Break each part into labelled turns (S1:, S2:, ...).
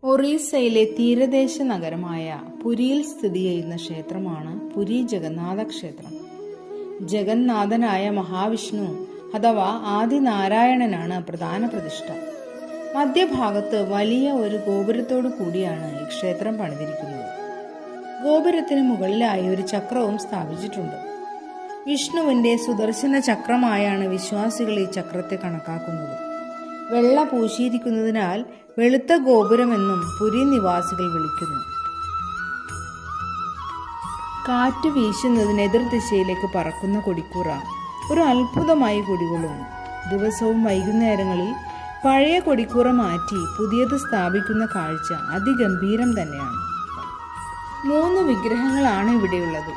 S1: ഒറീസയിലെ തീരദേശ നഗരമായ പുരിയിൽ സ്ഥിതി ചെയ്യുന്ന ക്ഷേത്രമാണ് പുരി ജഗന്നാഥ ക്ഷേത്രം. ജഗന്നാഥനായ മഹാവിഷ്ണു അഥവാ ആദിനാരായണനാണ് പ്രധാന പ്രതിഷ്ഠ. മധ്യഭാഗത്ത് വലിയ ഒരു ഗോപുരത്തോടു കൂടിയാണ് ഈ ക്ഷേത്രം പണിതിരിക്കുന്നത്. ഗോപുരത്തിന് മുകളിലായി ഒരു ചക്രവും സ്ഥാപിച്ചിട്ടുണ്ട്. വിഷ്ണുവിന്റെ സുദർശന ചക്രമായാണ് വിശ്വാസികൾ ഈ ചക്രത്തെ കണക്കാക്കുന്നത്. വെള്ള പൂശിയിരിക്കുന്നതിനാൽ വെളുത്ത ഗോപുരമെന്നും പുരി നിവാസികൾ വിളിക്കുന്നു. കാറ്റ് വീശുന്നതിന് എതിർദിശയിലേക്ക് പറക്കുന്ന കൊടിക്കൂറ ഒരു അത്ഭുതമായി കുടികൊള്ളുന്നു. ദിവസവും വൈകുന്നേരങ്ങളിൽ പഴയ കൊടിക്കൂറ മാറ്റി പുതിയത് സ്ഥാപിക്കുന്ന കാഴ്ച അതിഗംഭീരം തന്നെയാണ്. 3 വിഗ്രഹങ്ങളാണ് ഇവിടെയുള്ളത്.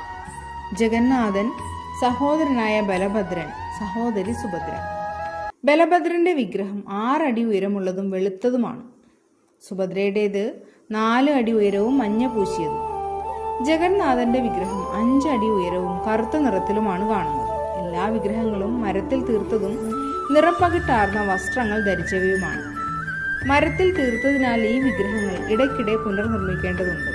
S1: ജഗന്നാഥൻ, സഹോദരനായ ബലഭദ്രൻ, സഹോദരി സുഭദ്ര. ബലഭദ്രന്റെ വിഗ്രഹം 6 അടി ഉയരമുള്ളതും വെളുത്തതുമാണ്. സുഭദ്രയുടേത് 4 അടി ഉയരവും മഞ്ഞ പൂശിയതും. ജഗന്നാഥന്റെ വിഗ്രഹം 5 അടി ഉയരവും കറുത്ത നിറത്തിലുമാണ് കാണുന്നത്. എല്ലാ വിഗ്രഹങ്ങളും മരത്തിൽ തീർത്തതും നിറപ്പകിട്ടാർന്ന വസ്ത്രങ്ങൾ ധരിച്ചവയുമാണ്. മരത്തിൽ തീർത്തതിനാൽ ഈ വിഗ്രഹങ്ങൾ ഇടയ്ക്കിടെ പുനർനിർമ്മിക്കേണ്ടതുണ്ട്.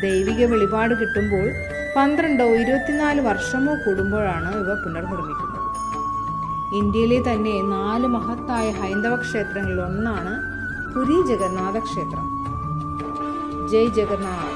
S1: ദൈവിക വെളിപാട് കിട്ടുമ്പോൾ 12 24 വർഷമോ കൂടുമ്പോഴാണ് ഇവ പുനർനിർമ്മിക്കുന്നത്. ഇന്ത്യയിലെ തന്നെ 4 മഹത്തായ ഹൈന്ദവ ക്ഷേത്രങ്ങളിൽ ഒന്നാണ് പുരി ജഗന്നാഥ ക്ഷേത്രം. ജയ് ജഗന്നാഥ്.